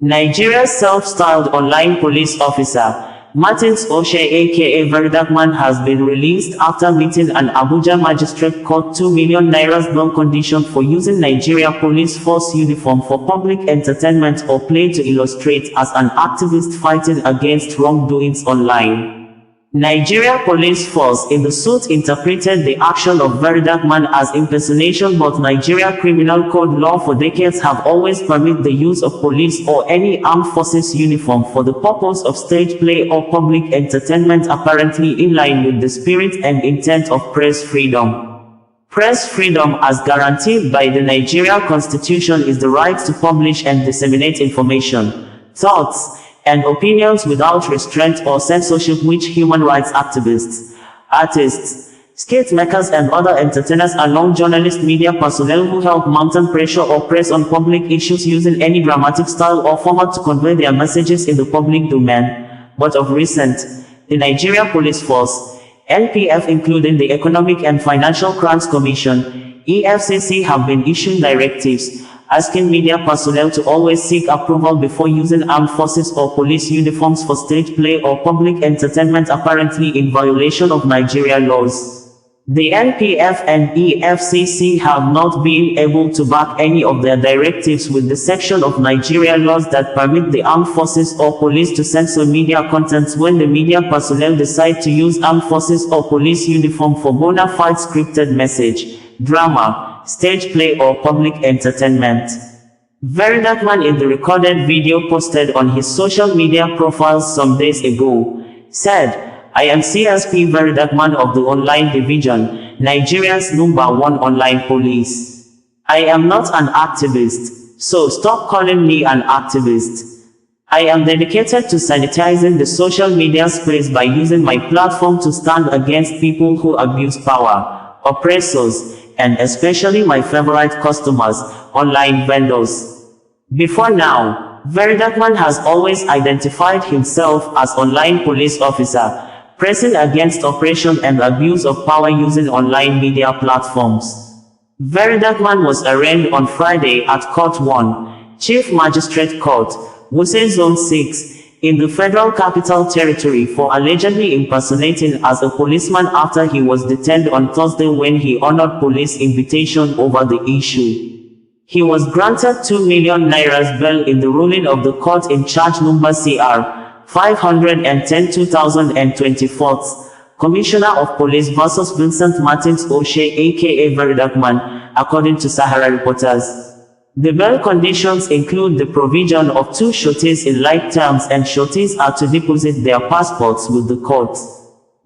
Nigeria's self-styled online police officer, Martins Otse aka VeryDarkman, has been released after meeting an Abuja Magistrate Court 2 million naira bail condition for using Nigeria police force uniform for public entertainment or play to illustrate as an activist fighting against wrongdoings online. Nigeria Police Force in the suit interpreted the action of VeryDarkman as impersonation, but Nigeria Criminal Code law for decades have always permitted the use of police or any armed forces uniform for the purpose of stage play or public entertainment, apparently in line with the spirit and intent of press freedom. Press freedom, as guaranteed by the Nigeria Constitution, is the right to publish and disseminate information, thoughts, and opinions without restraint or censorship, which human rights activists, artists, skate makers and other entertainers along journalists, media personnel who help mountain pressure or press on public issues using any dramatic style or format to convey their messages in the public domain. But of recent, the Nigeria Police Force, NPF, including the Economic and Financial Crimes Commission, EFCC, have been issuing directives asking media personnel to always seek approval before using armed forces or police uniforms for stage play or public entertainment, apparently in violation of Nigeria laws. The NPF and EFCC have not been able to back any of their directives with the section of Nigeria laws that permit the armed forces or police to censor media contents when the media personnel decide to use armed forces or police uniform for bona fide scripted message, drama, stage play or public entertainment. VeryDarkman, in the recorded video posted on his social media profiles some days ago, said, "I am CSP VeryDarkman of the Online Division, Nigeria's #1 online police. I am not an activist, so stop calling me an activist. I am dedicated to sanitizing the social media space by using my platform to stand against people who abuse power, oppressors, and especially my favorite customers, online vendors." Before now, VeryDarkman has always identified himself as online police officer, pressing against oppression and abuse of power using online media platforms. VeryDarkman was arraigned on Friday at Court 1, Chief Magistrate Court, Wuse Zone 6, in the Federal Capital Territory for allegedly impersonating as a policeman after he was detained on Thursday when he honored police invitation over the issue. He was granted 2 million naira bail in the ruling of the court in charge number CR 510/2024, Commissioner of Police versus Vincent Martins Otse aka VeryDarkman, according to Sahara Reporters. The bail conditions include the provision of 2 sureties in like terms, and sureties are to deposit their passports with the court.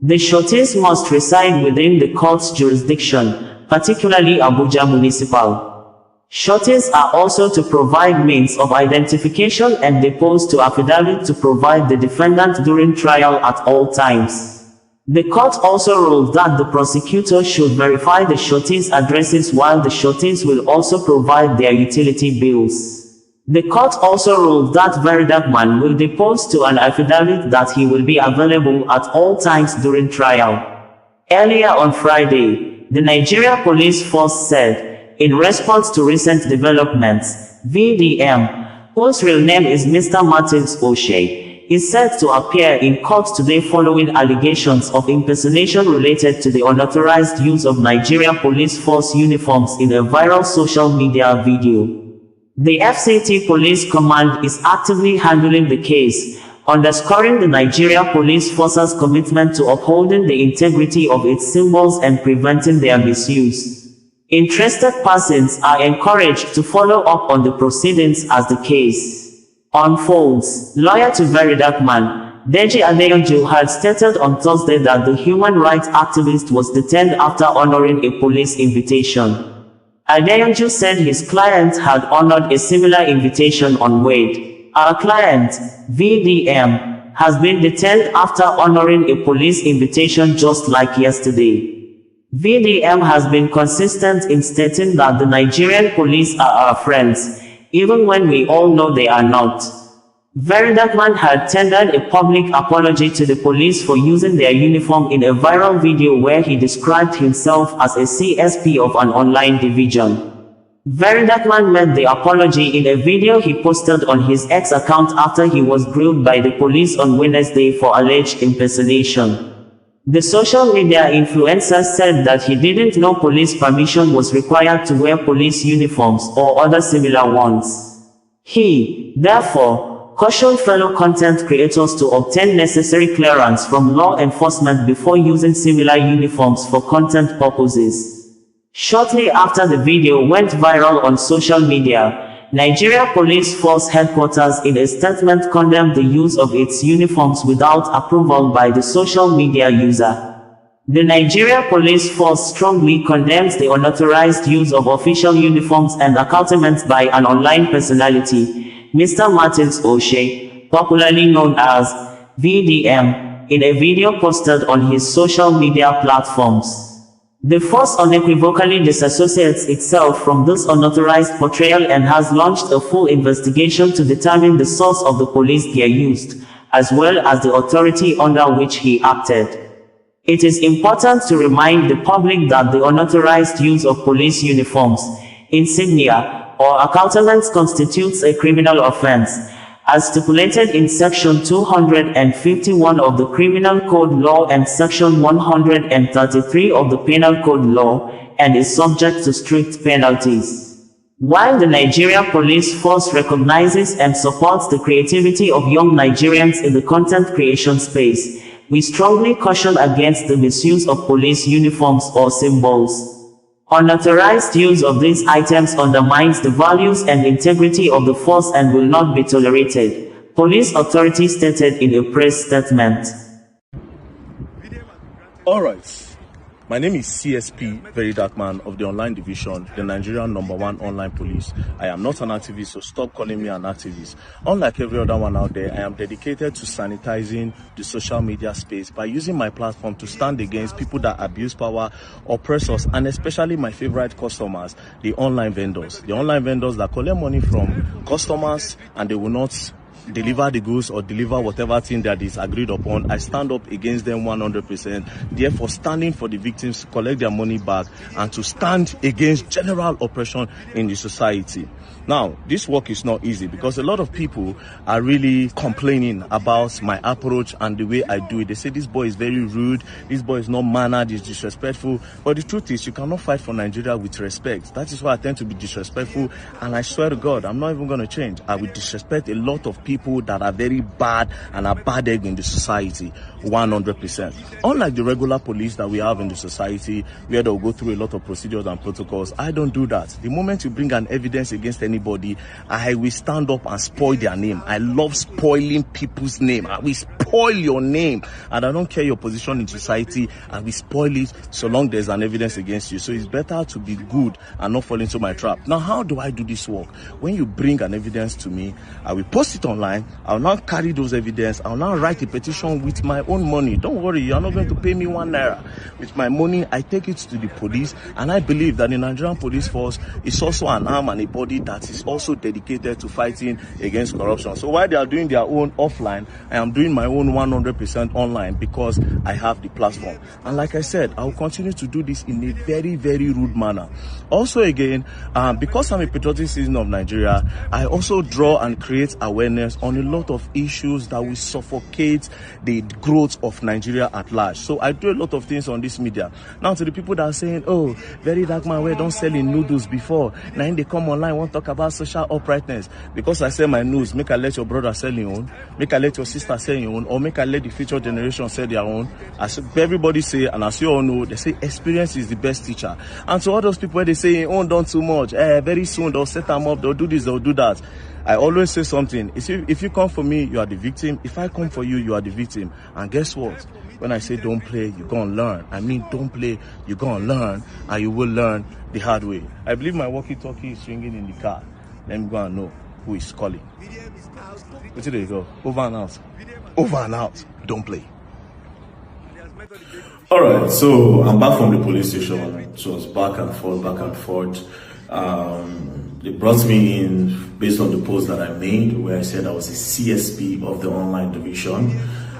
The sureties must reside within the court's jurisdiction, particularly Abuja Municipal. Sureties are also to provide means of identification and depose to affidavit to provide the defendant during trial at all times. The court also ruled that the prosecutor should verify the sureties' addresses, while the sureties will also provide their utility bills. The court also ruled that VeryDarkman will depose to an affidavit that he will be available at all times during trial. Earlier on Friday, the Nigeria Police Force said, in response to recent developments, VDM, whose real name is Mr. Martins Otse, is set to appear in court today following allegations of impersonation related to the unauthorized use of Nigeria Police Force uniforms in a viral social media video. The FCT Police Command is actively handling the case, underscoring the Nigeria Police Force's commitment to upholding the integrity of its symbols and preventing their misuse. Interested persons are encouraged to follow up on the proceedings as the case unfolds. Lawyer to VeryDarkman, Deji Adeyanju, had stated on Thursday that the human rights activist was detained after honoring a police invitation. Adeyanju said his client had honored a similar invitation on Wade. "Our client, VDM, has been detained after honoring a police invitation just like yesterday. VDM has been consistent in stating that the Nigerian police are our friends, even when we all know they are not." VeryDarkman had tendered a public apology to the police for using their uniform in a viral video where he described himself as a CSP of an online division. VeryDarkman made the apology in a video he posted on his X account after he was grilled by the police on Wednesday for alleged impersonation. The social media influencer said that he didn't know police permission was required to wear police uniforms or other similar ones. He, therefore, cautioned fellow content creators to obtain necessary clearance from law enforcement before using similar uniforms for content purposes. Shortly after the video went viral on social media, Nigeria Police Force Headquarters in a statement condemned the use of its uniforms without approval by the social media user. The Nigeria Police Force strongly condemns the unauthorized use of official uniforms and accoutrements by an online personality, Mr. Martins Osei, popularly known as VDM, in a video posted on his social media platforms. The force unequivocally disassociates itself from this unauthorized portrayal and has launched a full investigation to determine the source of the police gear used, as well as the authority under which he acted. It is important to remind the public that the unauthorized use of police uniforms, insignia, or accoutrements constitutes a criminal offense, as stipulated in Section 251 of the Criminal Code Law and Section 133 of the Penal Code Law, and is subject to strict penalties. While the Nigeria Police Force recognizes and supports the creativity of young Nigerians in the content creation space, we strongly caution against the misuse of police uniforms or symbols. Unauthorized use of these items undermines the values and integrity of the force and will not be tolerated, police authorities stated in a press statement. Alright, my name is CSP VeryDarkman of the online division, the Nigerian #1 online police. I am not an activist, so stop calling me an activist. Unlike every other one out there, I am dedicated to sanitizing the social media space by using my platform to stand against people that abuse power, oppress us, and especially my favorite customers, the online vendors. The online vendors that collect money from customers and they will not deliver the goods or deliver whatever thing that is agreed upon. I stand up against them 100%. Therefore, standing for the victims to collect their money back and to stand against general oppression in the society. Now, this work is not easy because a lot of people are really complaining about my approach and the way I do it. They say this boy is very rude, this boy is not mannered, he's disrespectful. But the truth is, you cannot fight for Nigeria with respect. That is why I tend to be disrespectful, and I swear to God, I'm not even going to change. I will disrespect a lot of people that are very bad and are bad egg in the society, 100%. Unlike the regular police that we have in the society, where they'll go through a lot of procedures and protocols, I don't do that. The moment you bring an evidence against anybody, I will stand up and spoil their name. I love spoiling people's name. I will spoil your name, and I don't care your position in society. I will spoil it so long there's an evidence against you. So it's better to be good and not fall into my trap. Now, how do I do this work? When you bring an evidence to me, I will post it online. I'll now carry those evidence. I'll now write a petition with my own money. Don't worry, you're not going to pay me 1 naira. With my money, I take it to the police, and I believe that the Nigerian Police Force is also an arm and a body that is also dedicated to fighting against corruption. So while they are doing their own offline, I am doing my own 100% online because I have the platform. And like I said, I will continue to do this in a very, very rude manner. Also again, because I'm a patriotic citizen of Nigeria, I also draw and create awareness on a lot of issues that will suffocate the growth of Nigeria at large. So I do a lot of things on this media. Now, to the people that are saying, oh, VeryDarkman, we don't sell in noodles before. Now they come online, want to talk about social uprightness. Because I sell my news, make I let your brother sell your own, make I let your sister sell your own, or make I let the future generation sell their own. As everybody say, and as you all know, they say experience is the best teacher. And to all those people where they say, oh, don't too much, very soon they'll set them up, they'll do this, they'll do that. I always say something. If you come for me, you are the victim. If I come for you, you are the victim. And guess what? When I say don't play, you're going to learn. I mean, don't play, you're going to learn, and you will learn the hard way. I believe my walkie-talkie is ringing in the car. Let me go and know who is calling. Where there you go? Over and out. Over and out. Don't play. Alright, so I'm back from the police station. It was back and forth. They brought me in based on the post that I made where I said I was a CSP of the online division.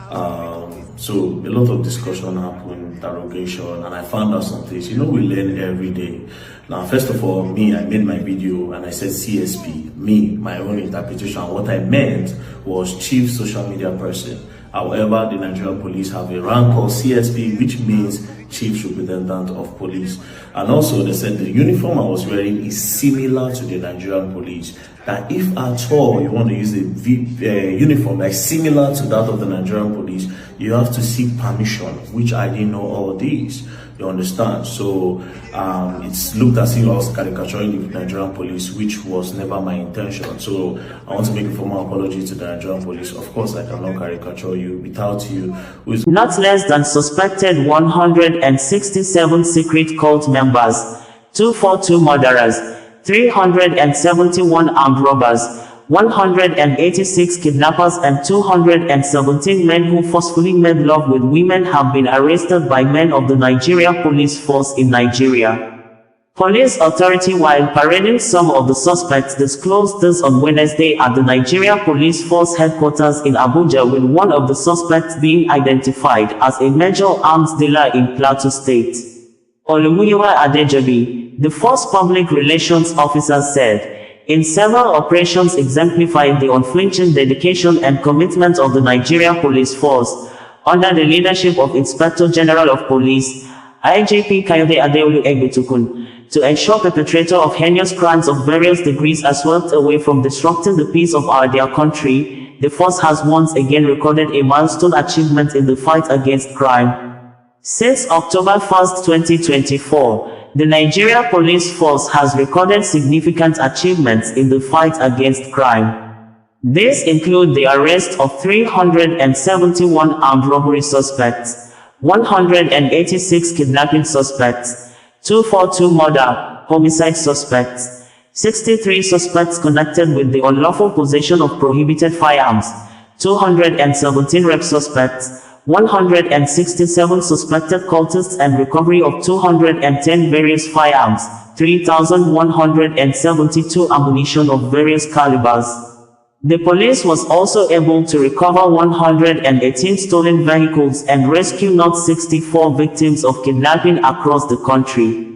So a lot of discussion happened, interrogation, and I found out some things. We learn every day. Now, first of all, I made my video and I said CSP, my own interpretation. What I meant was Chief Social Media Person. However, the Nigerian police have a rank called CSP, which means Chief Superintendent of Police. And also, they said the uniform I was wearing is similar to the Nigerian police. That if at all you want to use a uniform that's similar to that of the Nigerian police, you have to seek permission, which I didn't know all these. You understand? So it's looked as if I was caricaturing the Nigerian police, which was never my intention. So I want to make a formal apology to the Nigerian police. Of course, I cannot caricature you without you. Not less than suspected 167 secret cult members, 242 murderers, 371 armed robbers, 186 kidnappers and 217 men who forcefully made love with women have been arrested by men of the Nigeria Police Force in Nigeria. Police authority, while parading some of the suspects, disclosed this on Wednesday at the Nigeria Police Force headquarters in Abuja, with one of the suspects being identified as a major arms dealer in Plateau State. Olumuyiwa Adejobi, the force public relations officer, said, in several operations exemplifying the unflinching dedication and commitment of the Nigeria Police Force, under the leadership of Inspector General of Police, IGP Kayode Adeolu Egbetukun, to ensure perpetrator of heinous crimes of various degrees are swept away from disrupting the peace of their country, the force has once again recorded a milestone achievement in the fight against crime. Since October 1, 2024, the Nigeria Police Force has recorded significant achievements in the fight against crime. These include the arrest of 371 armed robbery suspects, 186 kidnapping suspects, 242 murder, homicide suspects, 63 suspects connected with the unlawful possession of prohibited firearms, 217 rape suspects, 167 suspected cultists and recovery of 210 various firearms, 3,172 ammunition of various calibers. The police was also able to recover 118 stolen vehicles and rescue not 64 victims of kidnapping across the country.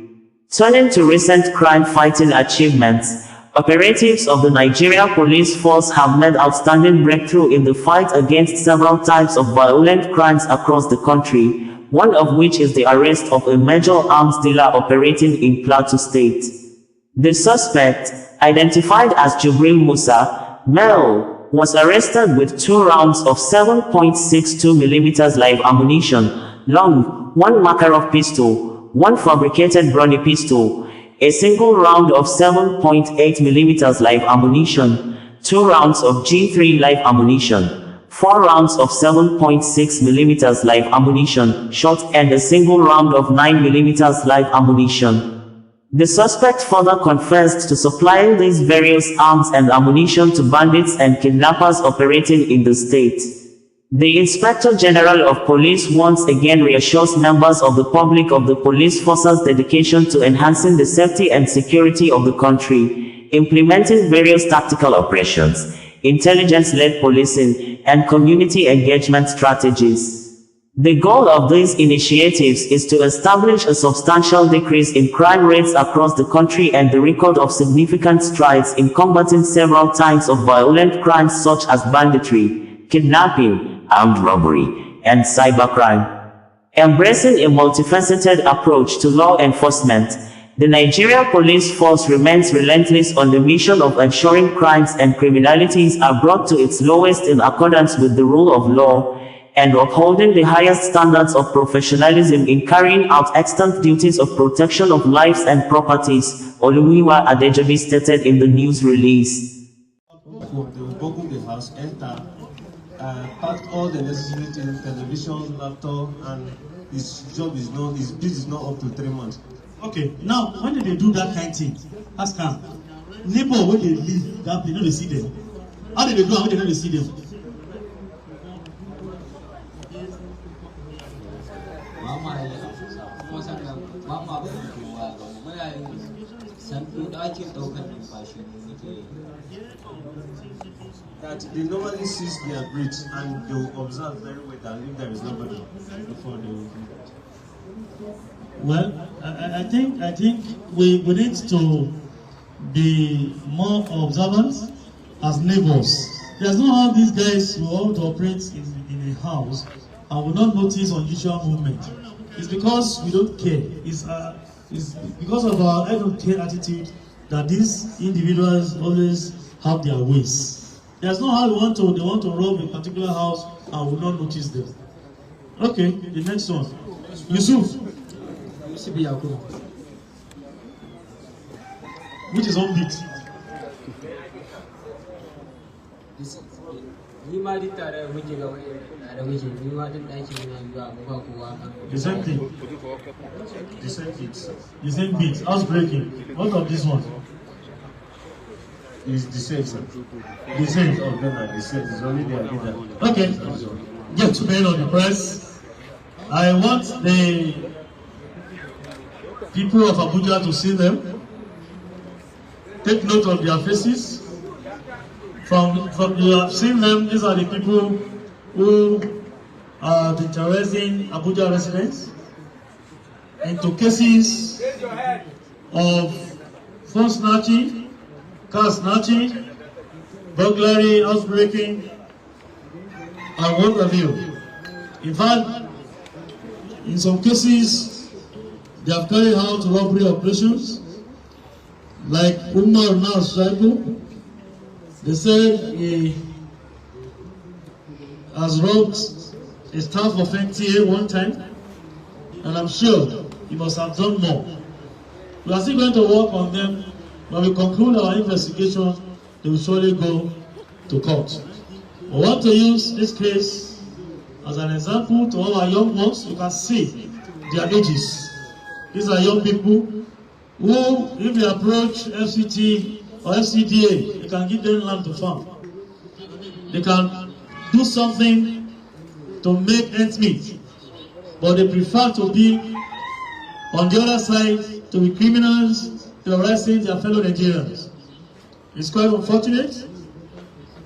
Turning to recent crime-fighting achievements, operatives of the Nigeria Police Force have made outstanding breakthrough in the fight against several types of violent crimes across the country, one of which is the arrest of a major arms dealer operating in Plateau State. The suspect, identified as Jubril Musa, male, was arrested with 2 rounds of 7.62mm live ammunition, long, 1 Makarov pistol, 1 fabricated Brownie pistol, a single round of 7.8mm live ammunition, 2 rounds of G3 live ammunition, 4 rounds of 7.6mm live ammunition, shot, and a single round of 9mm live ammunition. The suspect further confessed to supplying these various arms and ammunition to bandits and kidnappers operating in the state. The Inspector General of Police once again reassures members of the public of the police force's dedication to enhancing the safety and security of the country, implementing various tactical operations, intelligence-led policing, and community engagement strategies. The goal of these initiatives is to establish a substantial decrease in crime rates across the country and the record of significant strides in combating several types of violent crimes such as banditry, kidnapping, armed robbery, and cybercrime. Embracing a multifaceted approach to law enforcement, the Nigeria Police Force remains relentless on the mission of ensuring crimes and criminalities are brought to its lowest in accordance with the rule of law, and upholding the highest standards of professionalism in carrying out extant duties of protection of lives and properties, Olumuyiwa Adejobi stated in the news release. Packed all the necessary things, television, laptop, and his job is not, his bill is not up to 3 months. Okay, now when they do that kind of thing, ask them. Neighbor, when they leave that place, they see them. How did they do? How did they see them? Mama, That they normally seize their breed and they will observe very well that if there is nobody before they will do that. Well, I think we need to be more observant as neighbors. There's no how these guys will all to operate in a house and will not notice unusual movement. It's because we don't care. It's because of our I don't care attitude that these individuals always have their ways. There's no how they want to rob a particular house and will not notice them. Okay, the next one. Yusuf. Which is on beat. The same thing. The same beats. The same beat. Housebreaking. What of this one? It's the same, sir. The same. All of them are the same. It's only their leader. Okay. Get to men on the press. I want the people of Abuja to see them. Take note of their faces. From you have seen them, these are the people who are terrorizing Abuja residents into cases of phone snatching, car snatching, burglary, housebreaking, and what have you. In fact, in some cases, they have carried out robbery operations, like Umar Nas Shaibu. They said he has robbed a staff of NTA one time, and I'm sure he must have done more. We are still going to work on them. When we conclude our investigation, they will surely go to court. We want to use this case as an example to all our young ones. You can see their ages. These are young people who, if they approach FCT or FCDA, they can give them land to farm. They can do something to make ends meet, but they prefer to be on the other side, to be criminals, terrorizing their fellow Nigerians. It's quite unfortunate,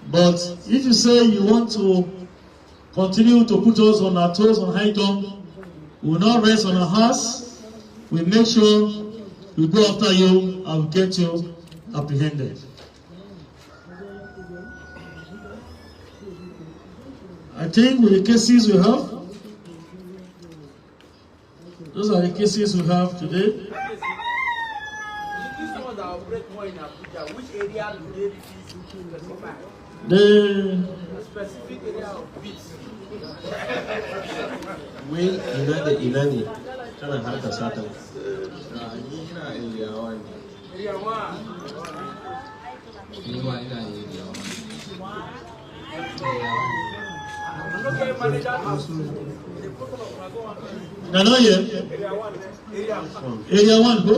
but if you say you want to continue to put us on our toes on high jump, we will not rest on our horse. We make sure we go after you and we get you apprehended. I think with the cases we have, those are the cases we have today. This one that operate more in Abuja, which area do they specify? The specific area of beats. We inani kana harkar sata. Ni ina area 1. Area 1. Ni ma ina area 1. Okay, manager. no, no, yeah. Area 1. Area 1, bro.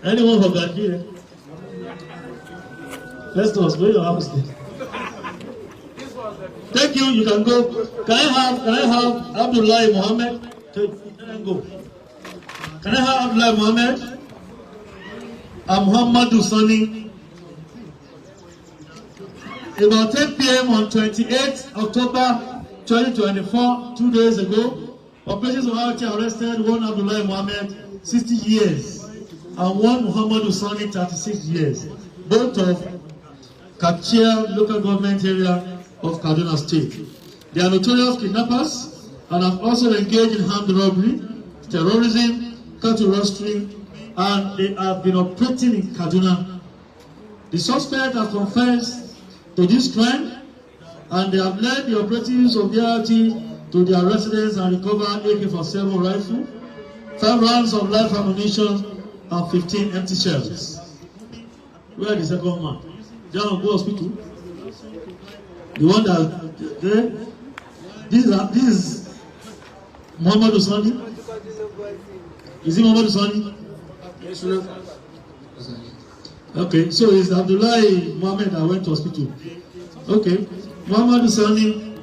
Anyone for that here? Let's go. Where your house is. Thank you. You can go. Can I have Abdullah Mohammed? Can I go? Can I have Abdullah Mohammed? I'm Muhammadu Sani. About 10 p.m. on 28th October 2024, 2 days ago, operations of Otse arrested one Abdullah Mohammed, 60 years, and one Muhammadu Sani, 36 years, both of Kachia local government area of Kaduna State. They are notorious kidnappers and have also engaged in armed robbery, terrorism, cattle rustling, and they have been operating in Kaduna. The suspects have confessed to this crime, and they have led the operatives of the DRT to their residence and recovered AK-47 rifle, 5 rounds of live ammunition, and 15 empty shells. Where is the second man? Down go hospital. The one that this is Muhammad Usani. Is it Muhammad Usani? Yes, sir. Okay, so it's Abdullah Mohammed that went to hospital. Okay, Muhammad Usani,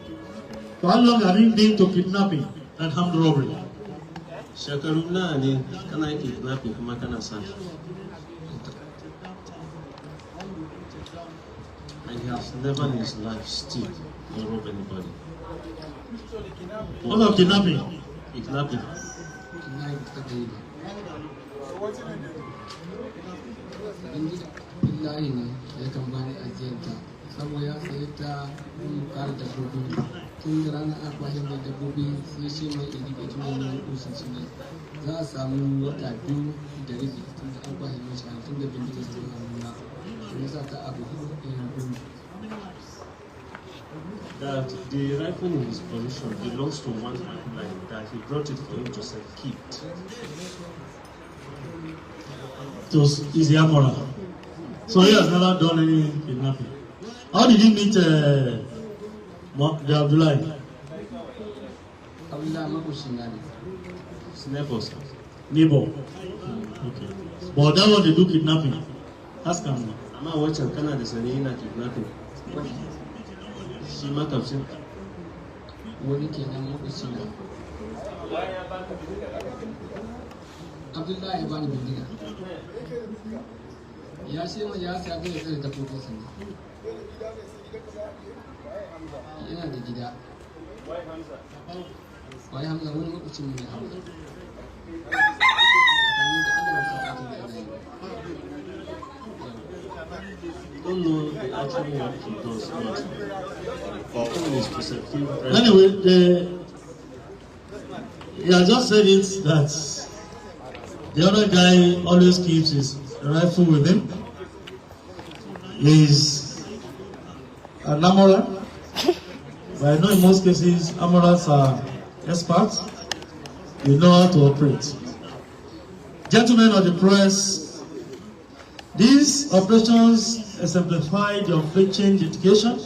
for how long have you been to kidnapping and armed robbery? Shekaru na ne kana kidnapping kuma kana sata. he has never in his life steal or rob anybody. What about kidnapping? Kidnapping. Billahi ne ya kan bani ajiyarta saboda ya sayi ta kare dabbobi tun ranar akwahin da dabbobi sai shi mai irrigation ne kusurci ne za a samu wata 2 da rabi tun da akwahin mai shi tun da bindiga su hannuna sun yasa ta abu That the rifle in his possession belongs to one man that he brought it for him to sell kit. So he's the Amora. So he has never done any kidnapping. How did he meet the Abdullahi? Abdullahi makushin na ne. Neighbors. Neighbor. Okay. But that one they do kidnapping. Ask him. Amma wancan kana da sani yana kidnapping. Shi ma kamshin. Wani kenan makushin na. Abdullahi ya bani bindiga. Ya ce ma ya sa zai tsare dabbobin sa ne. Yana da gida. Wai Hamza wani makwacin mu ne Hamza. Don't know the actual work he does, but all is perceptive. Anyway, he has just said it that the other guy always keeps his rifle with him. He's an Amora. But I know in most cases, Amoras are experts. They know how to operate. Gentlemen of the press, these operations exemplify the unflinching dedication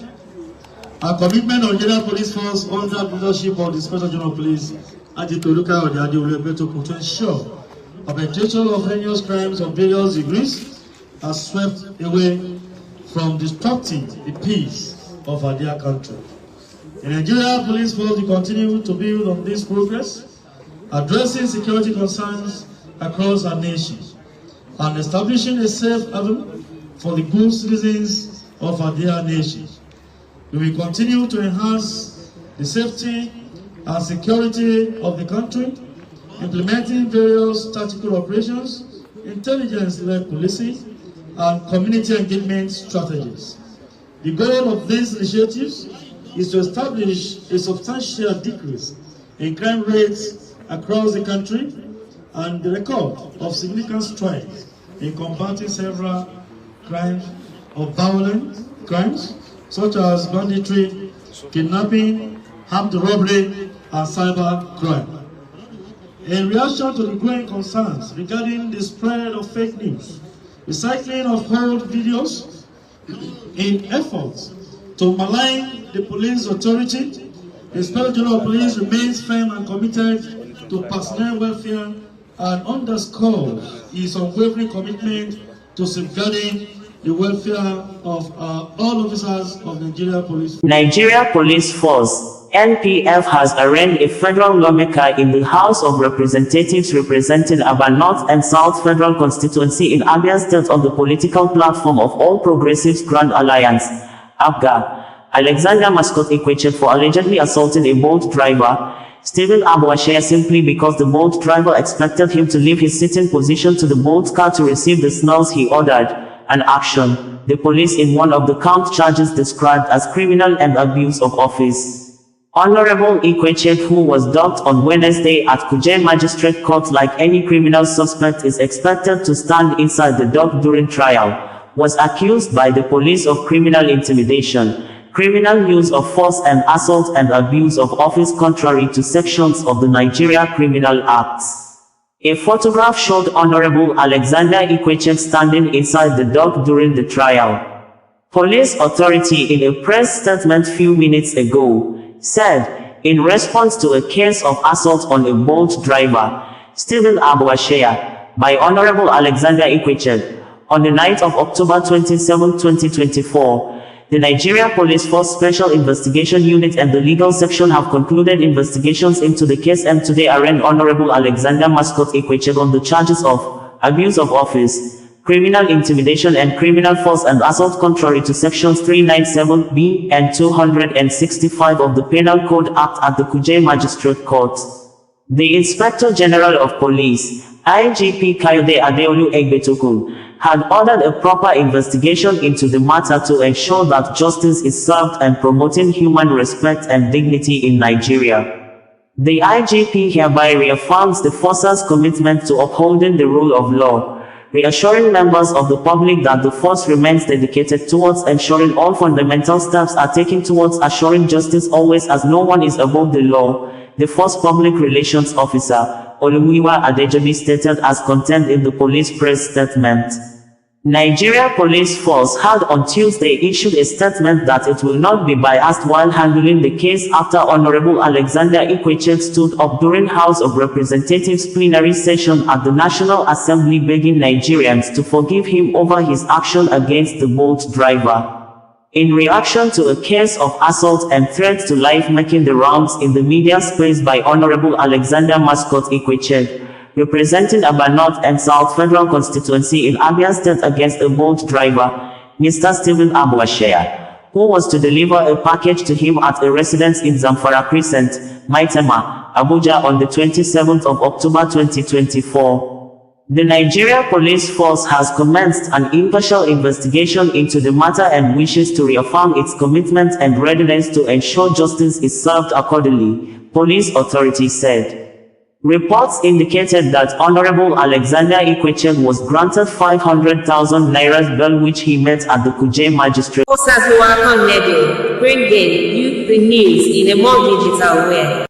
and commitment of the General Police Force under the leadership of the Special General Police Aditoluka Odiade to ensure perpetration of heinous crimes of various degrees are swept away from disrupting the peace of our dear country. The Nigeria Police Force will continue to build on this progress, addressing security concerns across our nation, and establishing a safe haven for the good citizens of our dear nation. We will continue to enhance the safety and security of the country, implementing various tactical operations, intelligence-led policing, and community engagement strategies. The goal of these initiatives is to establish a substantial decrease in crime rates across the country and the record of significant strides in combating several crimes of violent crimes such as banditry, kidnapping, armed robbery, and cyber crime. In reaction to the growing concerns regarding the spread of fake news, recycling of old videos in efforts to malign the police authority, the Special General Police remains firm and committed to personnel welfare and underscores his unwavering commitment to safeguarding the welfare of all officers of Nigeria Police. Nigeria Police Force (NPF) has arraigned a federal lawmaker in the House of Representatives representing Aba North and South Federal Constituency in Abia State on the political platform of All Progressives Grand Alliance (APGA), Alexander Mascot Ikweche, for allegedly assaulting a boat driver, Stephen Abuja, simply because the boat driver expected him to leave his sitting position to the boat car to receive the smells he ordered, an action the police in one of the count charges described as criminal and abuse of office. Honorable Ikweche, who was docked on Wednesday at Abuja Magistrate Court like any criminal suspect is expected to stand inside the dock during trial, was accused by the police of criminal intimidation, criminal use of force and assault and abuse of office contrary to sections of the Nigeria Criminal Act. A photograph showed Honorable Alexander Ikweche standing inside the dock during the trial. Police authority in a press statement few minutes ago said, in response to a case of assault on a boat driver, Stephen Abuja, by Honorable Alexander Ikweche, on the night of October 27, 2024, the Nigeria Police Force Special Investigation Unit and the Legal Section have concluded investigations into the case and today arraigned Honorable Alexander Mascot Ikweche on the charges of abuse of office, criminal intimidation and criminal force and assault contrary to sections 397B and 265 of the Penal Code Act at the Abuja Magistrate Court. The Inspector General of Police, IGP Kayode Adeolu Egbetokun, had ordered a proper investigation into the matter to ensure that justice is served and promoting human respect and dignity in Nigeria. The IGP hereby reaffirms the force's commitment to upholding the rule of law, reassuring members of the public that the force remains dedicated towards ensuring all fundamental steps are taken towards assuring justice always, as no one is above the law, the force public relations officer, Olumiwa Adejobi, stated as contained in the police press statement. Nigeria Police Force had on Tuesday issued a statement that it will not be biased while handling the case after Honorable Alexander Ikweche stood up during House of Representatives plenary session at the National Assembly begging Nigerians to forgive him over his action against the Bolt driver. In reaction to a case of assault and threats to life making the rounds in the media space by Honorable Alexander Mascot Ikweche, representing Aba North and South Federal Constituency in Abia State against a Bolt driver, Mr. Stephen Abuashea, who was to deliver a package to him at a residence in Zamfara Crescent, Maitama, Abuja on the 27th of October 2024. The Nigeria Police Force has commenced an impartial investigation into the matter and wishes to reaffirm its commitment and readiness to ensure justice is served accordingly, police authorities said. Reports indicated that Honorable Alexander Ikweche was granted 500,000 naira bail which he met at the Abuja Magistrate. Bringing you the news in a more digital way.